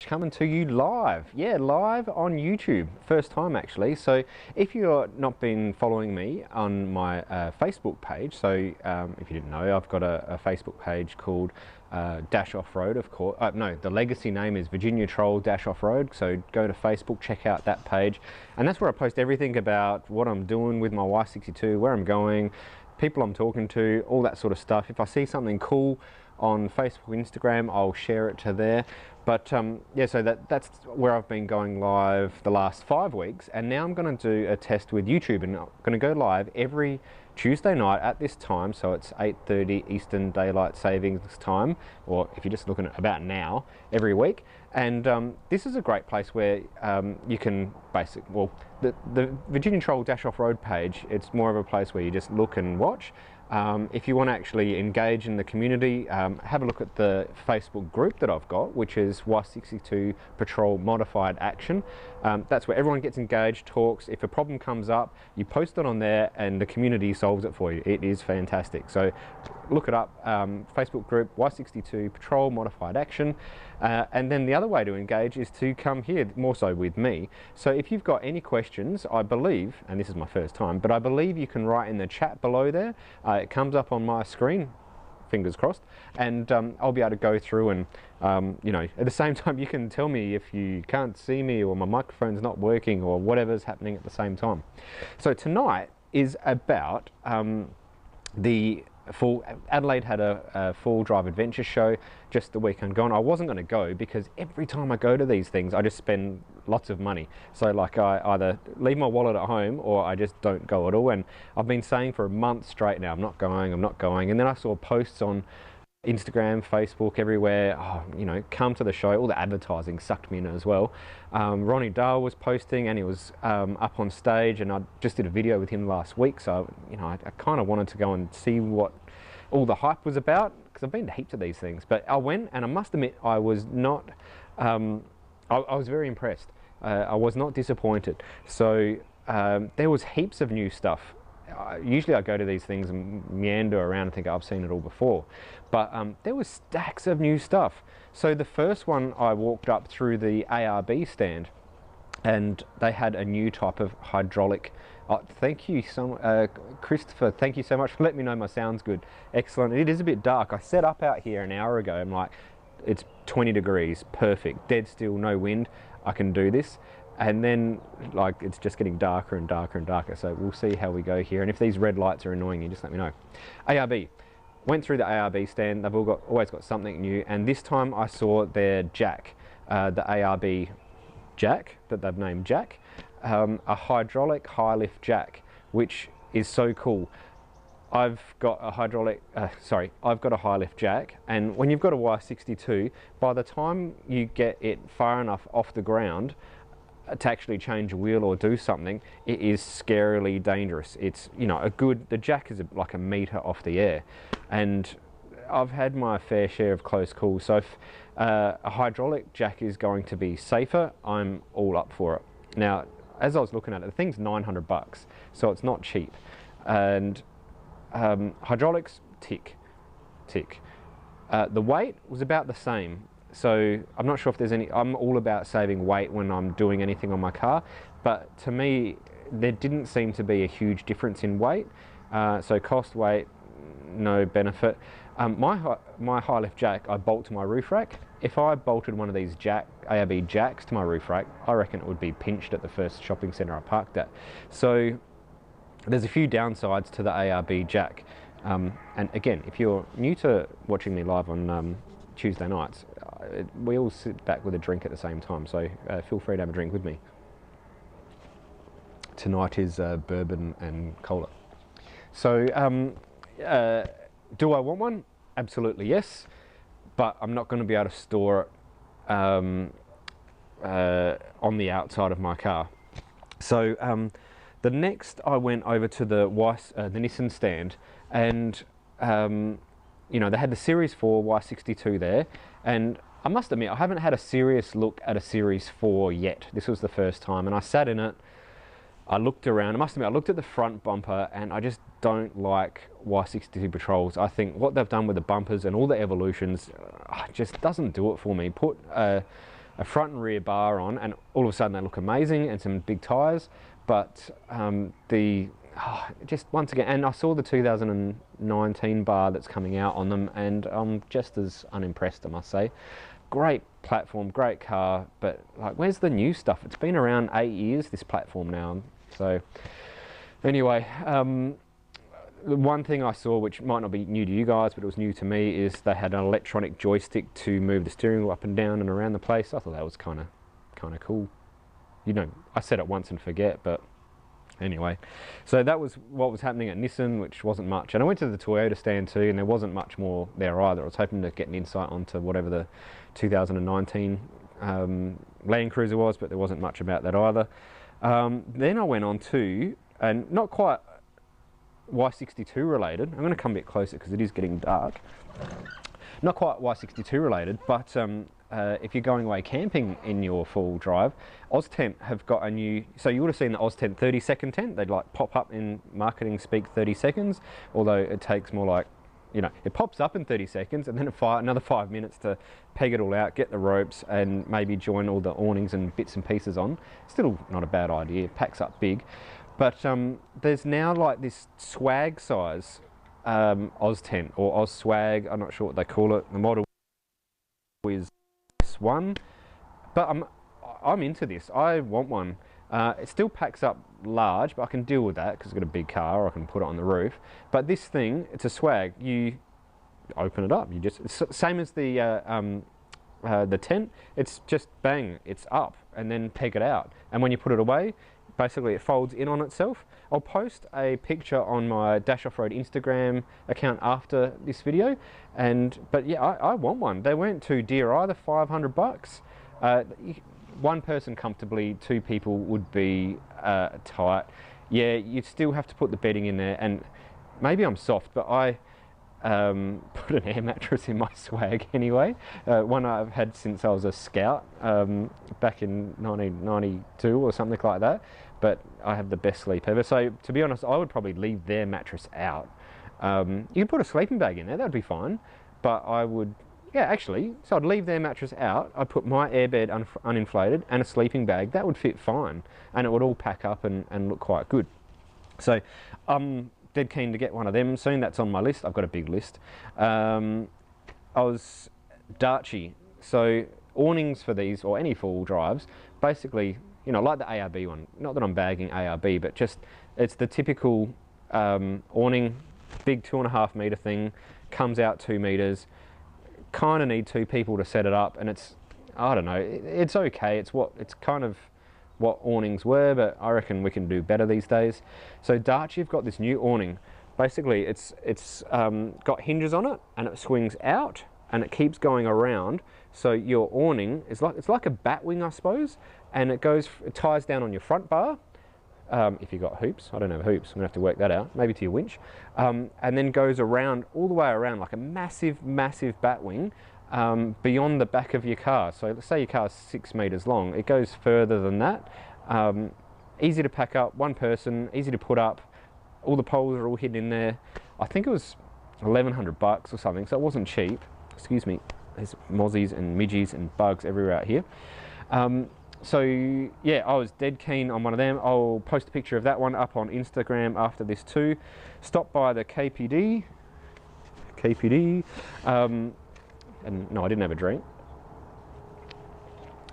coming to you live. Yeah, live on YouTube. First time actually. So if you're not been following me on my Facebook page, so if you didn't know, I've got a Facebook page called Dash Off-Road, of course. No, the legacy name is Virginia Troll Dash Off-Road. So go to Facebook, check out that page. And that's where I post everything about what I'm doing with my Y62, where I'm going, people I'm talking to, all that sort of stuff. If I see something cool on Facebook, Instagram, I'll share it to there. But yeah, so that's where I've been going live the last 5 weeks, and now I'm going to do a test with YouTube, and I'm going to go live every Tuesday night at this time, so it's 8:30 Eastern Daylight Savings Time, or if you're just looking at about now, every week. And this is a great place where you can the Virginia Troll Dash Off-Road page, it's more of a place where you just look and watch. If you want to actually engage in the community, have a look at the Facebook group that I've got, which is Y62 Patrol Modified Action. That's where everyone gets engaged, talks. If a problem comes up, you post it on there and the community solves it for you. It is fantastic. So look it up, Facebook group, Y62 Patrol Modified Action. And then the other way to engage is to come here, more so with me. So if you've got any questions, I believe, and this is my first time, but I believe you can write in the chat below there. It comes up on my screen, fingers crossed, and I'll be able to go through and, you know, at the same time you can tell me if you can't see me or my microphone's not working or whatever's happening at the same time. So tonight is about Adelaide had a full drive adventure show just the weekend gone. I wasn't going to go because every time I go to these things I just spend lots of money. So like I either leave my wallet at home or I just don't go at all, and I've been saying for a month straight now I'm not going, and then I saw posts on Instagram, Facebook, everywhere, oh, you know, come to the show. All the advertising sucked me in as well. Ronnie Dahl was posting, and he was up on stage, and I just did a video with him last week, so you know, I kind of wanted to go and see what all the hype was about, because I've been to heaps of these things. But I went, and I must admit I was not I was very impressed. I was not disappointed. So there was heaps of new stuff. Usually I go to these things and meander around and think, oh, I've seen it all before, but there was stacks of new stuff. So the first one, I walked up through the ARB stand, and they had a new type of hydraulic. Thank you Christopher, thank you so much for letting me know my sound's good. Excellent. It is a bit dark. I set up out here an hour ago. I'm like, it's 20 degrees, perfect, dead still, no wind, I can do this. And then, like, it's just getting darker and darker and darker. So we'll see how we go here. And if these red lights are annoying you, just let me know. ARB. Went through the ARB stand. They've always got something new. And this time I saw their jack, the ARB jack that they've named Jack, a hydraulic high lift jack, which is so cool. I've got a high lift jack, and when you've got a Y62, by the time you get it far enough off the ground to actually change a wheel or do something, it is scarily dangerous. It's, you know, the jack is like a metre off the air, and I've had my fair share of close calls. So if a hydraulic jack is going to be safer, I'm all up for it. Now, as I was looking at it, the thing's $900, so it's not cheap. And hydraulics, tick. The weight was about the same. So I'm not sure if there's any, I'm all about saving weight when I'm doing anything on my car, but to me, there didn't seem to be a huge difference in weight. So cost, weight, no benefit. My high lift jack, I bolt to my roof rack. If I bolted one of these ARB jacks to my roof rack, I reckon it would be pinched at the first shopping centre I parked at. So there's a few downsides to the ARB jack. And again, if you're new to watching me live on Tuesday nights, we all sit back with a drink at the same time, so feel free to have a drink with me. Tonight is bourbon and cola. So do I want one? Absolutely yes, but I'm not going to be able to store it on the outside of my car. So the next I went over to the Nissan stand, and you know, they had the Series 4 Y62 there, and I must admit I haven't had a serious look at a Series 4 yet. This was the first time, and I sat in it, I looked around. I must admit I looked at the front bumper, and I just don't like Y62 Patrols. I think what they've done with the bumpers and all the evolutions just doesn't do it for me. Put a a front and rear bar on, and all of a sudden they look amazing, and some big tyres. But just once again, and I saw the 2019 bar that's coming out on them, and I'm just as unimpressed, I must say. Great platform, great car, but like, where's the new stuff? It's been around 8 years, this platform now. So anyway, the one thing I saw, which might not be new to you guys, but it was new to me, is they had an electronic joystick to move the steering wheel up and down and around the place. I thought that was kind of cool. You know, I said it once and forget, but anyway. So that was what was happening at Nissan, which wasn't much. And I went to the Toyota stand too, and there wasn't much more there either. I was hoping to get an insight onto whatever the 2019 Land Cruiser was, but there wasn't much about that either. Then I went on to, and not quite Y62 related. I'm going to come a bit closer because it is getting dark. Not quite Y62 related, but if you're going away camping in your full drive, OzTent have got a new, so you would have seen the OzTent 30-second tent. They'd like pop up in marketing speak 30 seconds, although it takes more like, you know, it pops up in 30 seconds and then another 5 minutes to peg it all out, get the ropes, and maybe join all the awnings and bits and pieces on. Still not a bad idea, it packs up big. But there's now like this swag size OzTent or Oz Swag, I'm not sure what they call it. The model is this one, but I'm into this. I want one. It still packs up large, but I can deal with that because it's got a big car, or I can put it on the roof. But this thing, it's a swag. You open it up. You just, it's same as the tent. It's just bang, it's up, and then peg it out. And when you put it away, basically it folds in on itself. I'll post a picture on my Dash Off-Road Instagram account after this video. But yeah, I want one. They weren't too dear either, 500 bucks. One person comfortably, two people would be tight. Yeah, you still have to put the bedding in there, and maybe I'm soft, but I put an air mattress in my swag anyway. One I've had since I was a scout back in 1992 or something like that. But I have the best sleep ever. So to be honest, I would probably leave their mattress out. You could put a sleeping bag in there, that'd be fine. But I would, yeah, actually, so I'd leave their mattress out. I'd put my airbed uninflated and a sleeping bag. That would fit fine, and it would all pack up and look quite good. So I'm dead keen to get one of them soon. That's on my list. I've got a big list. I was Darchie. So awnings for these, or any four-wheel drives, basically, you know, like the ARB one. Not that I'm bagging ARB, but just it's the typical awning, big 2.5 metre thing, comes out 2 metres. Kind of need two people to set it up, and it's, I don't know, it's okay. It's kind of what awnings were, but I reckon we can do better these days. So Darchie have got this new awning. Basically, it's got hinges on it, and it swings out, and it keeps going around. So your awning is it's like a bat wing, I suppose, and it ties down on your front bar. If you've got hoops, I don't have hoops, I'm gonna have to work that out, maybe to your winch, and then goes around, all the way around, like a massive, massive bat wing beyond the back of your car. So let's say your car's 6 metres long, it goes further than that. Easy to pack up, one person, easy to put up, all the poles are all hidden in there. I think it was 1,100 bucks or something, so it wasn't cheap. Excuse me, there's mozzies and midgies and bugs everywhere out here. So yeah, I was dead keen on one of them. I'll post a picture of that one up on Instagram after this too. Stopped by the KPD, and no, I didn't have a drink.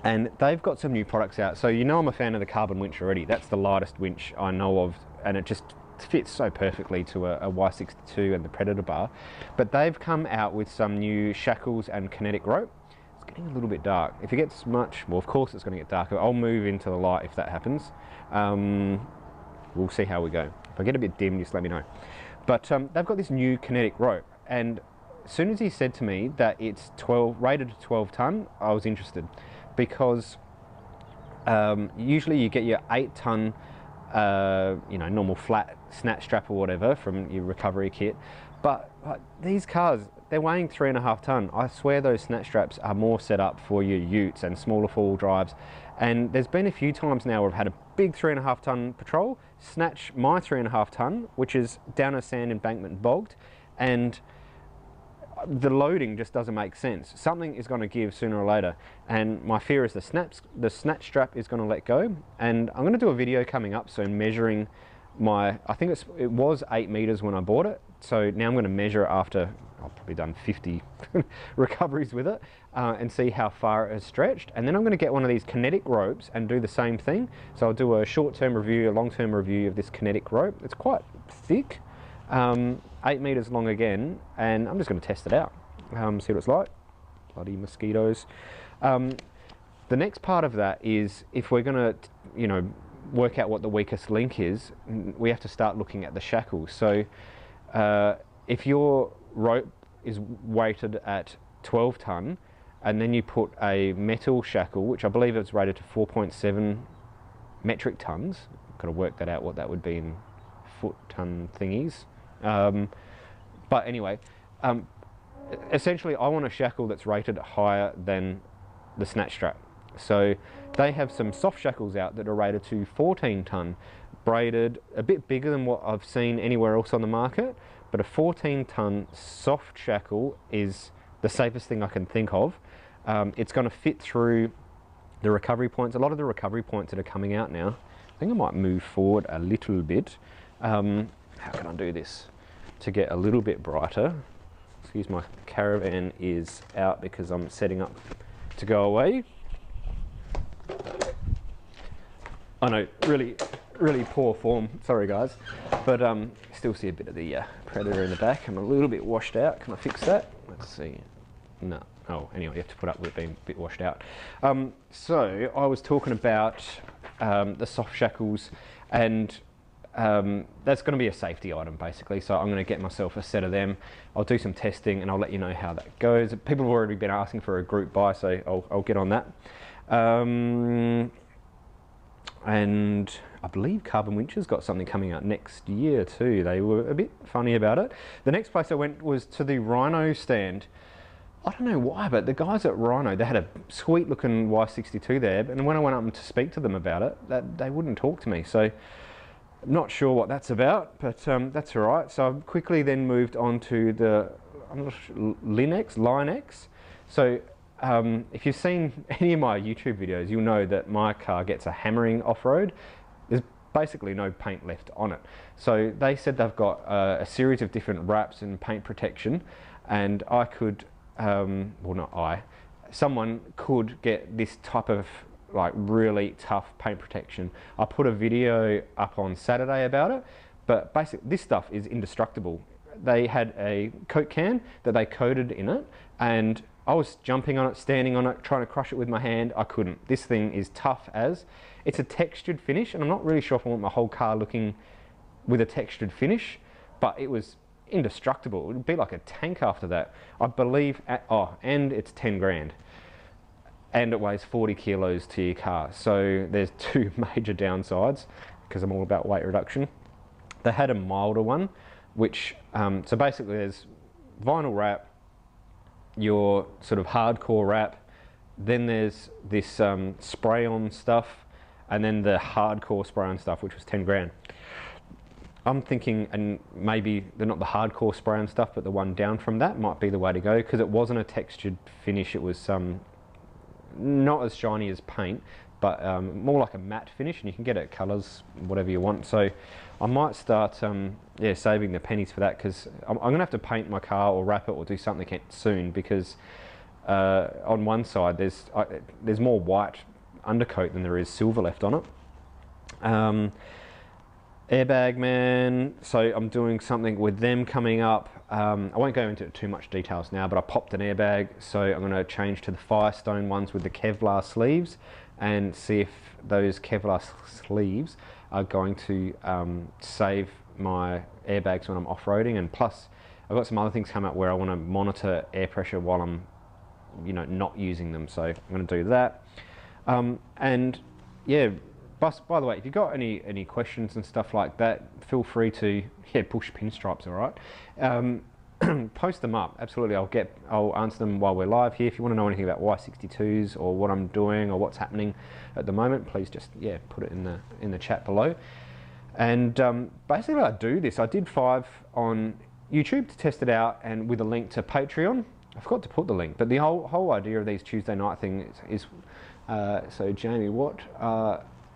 And they've got some new products out. So you know I'm a fan of the carbon winch already. That's the lightest winch I know of, and it just fits so perfectly to a Y62 and the Predator bar. But they've come out with some new Shackles and Kinetic Rope. It's getting a little bit dark. If it gets much, well, of course it's going to get darker. I'll move into the light if that happens. We'll see how we go. If I get a bit dim, just let me know. But they've got this new Kinetic Rope, and as soon as he said to me that it's rated to 12 tonne, I was interested, because usually you get your 8 tonne, you know, normal flat snatch strap or whatever from your recovery kit, but these cars, they're weighing 3.5 tonne. I swear those snatch straps are more set up for your utes and smaller four-wheel drives. And there's been a few times now where I've had a big 3.5 tonne Patrol snatch my 3.5 tonne, which is down a sand embankment bogged, and the loading just doesn't make sense. Something is going to give sooner or later, and my fear is the snatch strap is going to let go. And I'm going to do a video coming up soon measuring my, I think it was 8 meters when I bought it, so now I'm going to measure it after I've probably done 50 recoveries with it, and see how far it has stretched. And then I'm going to get one of these kinetic ropes and do the same thing. So I'll do a short-term review, a long-term review of this kinetic rope. It's quite thick, 8 meters long again, and I'm just going to test it out, see what it's like. Bloody mosquitoes. The next part of that is, if we're going to, you know, work out what the weakest link is, we have to start looking at the shackles. So if your rope is weighted at 12 ton, and then you put a metal shackle, which I believe it's rated to 4.7 metric tons. Got to work that out, what that would be in foot ton thingies. But anyway, essentially I want a shackle that's rated higher than the snatch strap. So they have some soft shackles out that are rated to 14 ton, braided, a bit bigger than what I've seen anywhere else on the market, but a 14 ton soft shackle is the safest thing I can think of. It's going to fit through the recovery points. A lot of the recovery points that are coming out now, I think I might move forward a little bit. How can I do this to get a little bit brighter? Excuse, my caravan is out because I'm setting up to go away. I know, really poor form, sorry guys, but still see a bit of the predator in the back. I'm a little bit washed out. Can I fix that? Let's see. No. Oh, anyway, you have to put up with it being a bit washed out. So I was talking about the soft shackles, and that's going to be a safety item basically. So I'm going to get myself a set of them. I'll do some testing and I'll let you know how that goes. People have already been asking for a group buy, so I'll get on that. And I believe Carbon Winch's got something coming out next year too. They were a bit funny about it. The next place I went was to the Rhino stand. I don't know why, but the guys at Rhino, they had a sweet looking Y62 there, and when I went up to speak to them about it, they wouldn't talk to me. So I'm not sure what that's about, but that's all right. So I quickly then moved on to the Linex. So if you've seen any of my YouTube videos, you'll know that my car gets a hammering off-road. There's basically no paint left on it. So they said they've got a series of different wraps and paint protection, and I could, well not I, someone could get this type of like really tough paint protection. I put a video up on Saturday about it, but basically this stuff is indestructible. They had a Coke can that they coated in it, and I was jumping on it, standing on it, trying to crush it with my hand. I couldn't. This thing is tough as. It's a textured finish, and I'm not really sure if I want my whole car looking with a textured finish, but it was indestructible. It would be like a tank after that. I believe, and it's 10 grand. And it weighs 40 kilos to your car. So there's two major downsides, because I'm all about weight reduction. They had a milder one, which, so basically there's vinyl wrap, your sort of hardcore wrap, then there's this spray-on stuff, and then the hardcore spray-on stuff, which was 10 grand. I'm thinking, and maybe they're not the hardcore spray-on stuff, but the one down from that might be the way to go, because it wasn't a textured finish. It was not as shiny as paint, but more like a matte finish, and you can get it colours, whatever you want. So I might start saving the pennies for that, because I'm going to have to paint my car or wrap it or do something soon, because on one side there's more white undercoat than there is silver left on it. Airbag man, so I'm doing something with them coming up. I won't go into too much details now, but I popped an airbag, so I'm going to change to the Firestone ones with the Kevlar sleeves and see if those Kevlar sleeves are going to save my airbags when I'm off-roading. And plus I've got some other things come up where I want to monitor air pressure while I'm not using them, so I'm going to do that. And yeah, by the way, if you've got any questions and stuff like that, feel free to push pinstripes, all right? Post them up, absolutely. I'll answer them while we're live here. If you want to know anything about Y62s or what I'm doing or what's happening at the moment, please just put it in the chat below. And basically I do this. I did 5 on YouTube to test it out, and with a link to Patreon. I forgot to put the link, but the whole idea of these Tuesday night things is so Jamie, what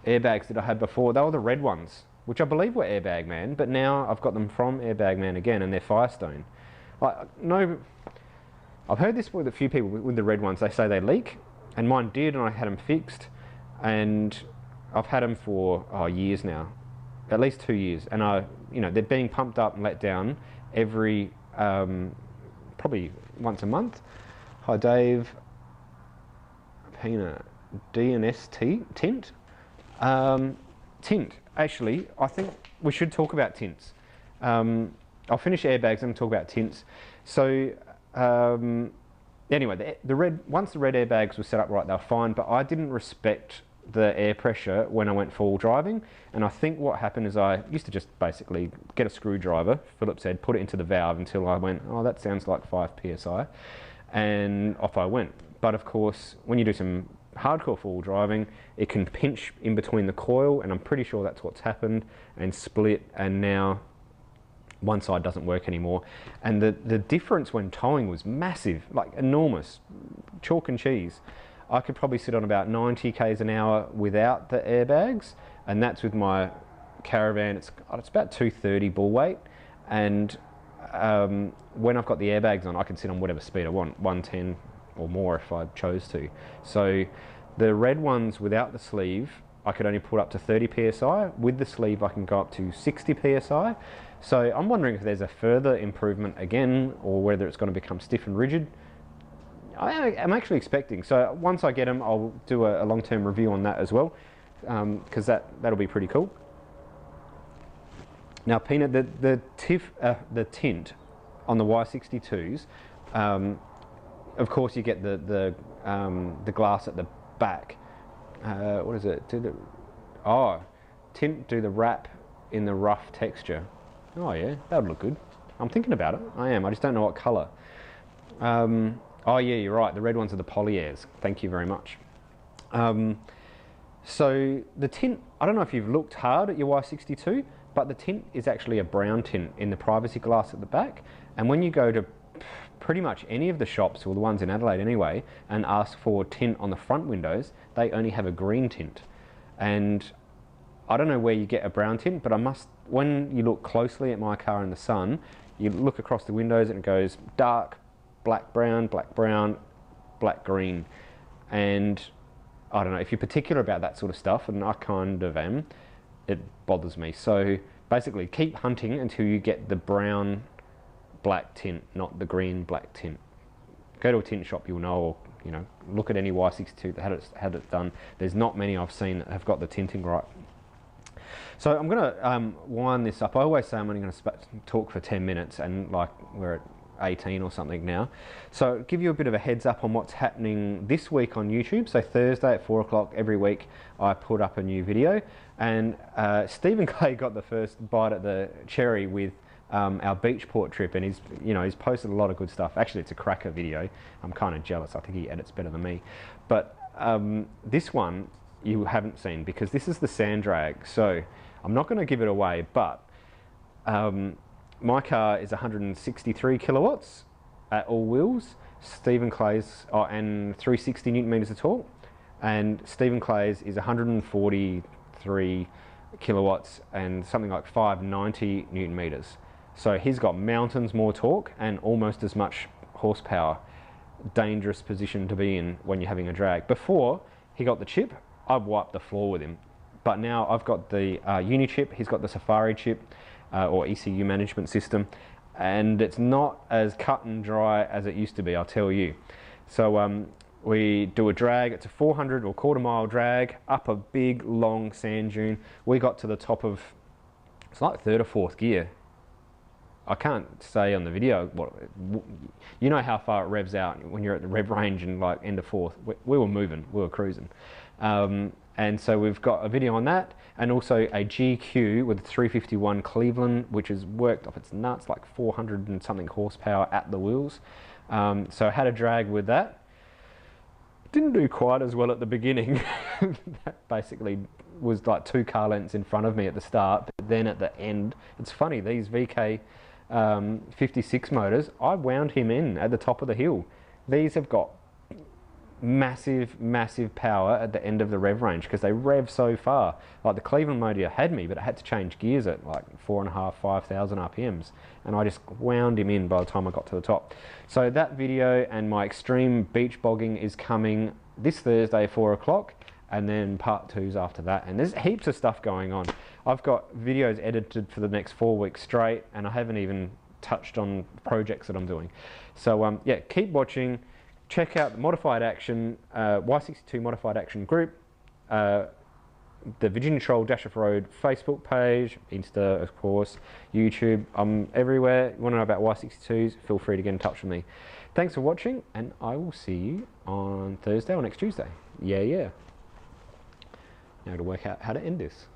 airbags did I have before? They were the red ones, which I believe were Airbag Man, but now I've got them from Airbag Man again, and they're Firestone. No, I've heard this with a few people with the red ones. They say they leak, and mine did, and I had them fixed, and I've had them for years now, at least 2 years, and they're being pumped up and let down every probably once a month. Hi Dave, Pina, DNS tint. Tint. Actually, I think we should talk about tints. I'll finish airbags and talk about tints. So anyway, once the red airbags were set up right, they were fine, but I didn't respect the air pressure when I went full driving, and I think what happened is I used to just basically get a screwdriver, Phillips head, put it into the valve until I went, oh, that sounds like 5 psi, and off I went. But of course, when you do some hardcore full driving, it can pinch in between the coil, and I'm pretty sure that's what's happened, and split, and now one side doesn't work anymore. And the difference when towing was massive, like enormous, chalk and cheese. I could probably sit on about 90 k's an hour without the airbags, and that's with my Caravan. It's about 230 bull weight, and when I've got the airbags on, I can sit on whatever speed I want, 110 or more if I chose to. So the red ones without the sleeve, I could only put up to 30 psi. With the sleeve, I can go up to 60 psi. So I'm wondering if there's a further improvement again, or whether it's going to become stiff and rigid. I'm actually expecting. So once I get them, I'll do a long-term review on that as well, because that'll be pretty cool. Now, Peanut, the tint on the Y62s, of course, you get the glass at the back. What is it? Tint do the wrap in the rough texture. Oh yeah, that would look good. I'm thinking about it. I am. I just don't know what colour. Oh yeah, you're right. The red ones are the polyairs. Thank you very much. So the tint, I don't know if you've looked hard at your Y62, but the tint is actually a brown tint in the privacy glass at the back. And when you go to pretty much any of the shops, or the ones in Adelaide anyway, and ask for tint on the front windows, they only have a green tint. And I don't know where you get a brown tint, but when you look closely at my car in the sun, you look across the windows and it goes dark, black, brown, black, green. And I don't know, if you're particular about that sort of stuff, and I kind of am, it bothers me. So basically keep hunting until you get the brown black tint, not the green black tint. Go to a tint shop, you'll know, or look at any Y62 that had it done. There's not many I've seen that have got the tinting right. So I'm going to wind this up. I always say I'm only going to talk for 10 minutes, and like we're at 18 or something now. So give you a bit of a heads up on what's happening this week on YouTube. So Thursday at 4 o'clock every week I put up a new video, and Stephen Clay got the first bite at the cherry with our Beachport trip, and he's posted a lot of good stuff. Actually, it's a cracker video. I'm kind of jealous. I think he edits better than me. But this one you haven't seen, because this is the sand drag. So I'm not going to give it away, but my car is 163 kilowatts at all wheels. Stephen Clay's, and 360 newton meters of torque, and Stephen Clay's is 143 kilowatts and something like 590 newton meters. So he's got mountains more torque and almost as much horsepower. Dangerous position to be in when you're having a drag. Before he got the chip, I'd wipe the floor with him. But now I've got the Uni chip, he's got the Safari chip, or ECU management system, and it's not as cut and dry as it used to be, I'll tell you. So we do a drag, it's a 400 or quarter-mile drag up a big long sand dune. We got to the top of, it's like third or fourth gear. I can't say on the video, you know how far it revs out when you're at the rev range and like end of fourth. We were moving, we were cruising. And so we've got a video on that, and also a GQ with a 351 Cleveland, which has worked off its nuts, like 400 and something horsepower at the wheels. So I had a drag with that. Didn't do quite as well at the beginning. That basically was like 2 car lengths in front of me at the start, but then at the end, it's funny, these VK 56 motors, I wound him in at the top of the hill. These have got massive power at the end of the rev range because they rev so far. Like the Cleveland motor had me, but I had to change gears at like 4.5, 5,000 RPMs, and I just wound him in by the time I got to the top. So that video and my extreme beach bogging is coming this Thursday, 4 o'clock, and then part 2's after that. And there's heaps of stuff going on. I've got videos edited for the next 4 weeks straight, and I haven't even touched on projects that I'm doing. So yeah, keep watching. Check out the Modified Action, Y62 Modified Action group, the Virginia Troll Dash Off-Road Facebook page, Insta, of course, YouTube. I'm everywhere. You want to know about Y62s, feel free to get in touch with me. Thanks for watching, and I will see you on Thursday or next Tuesday. Yeah. Now to work out how to end this.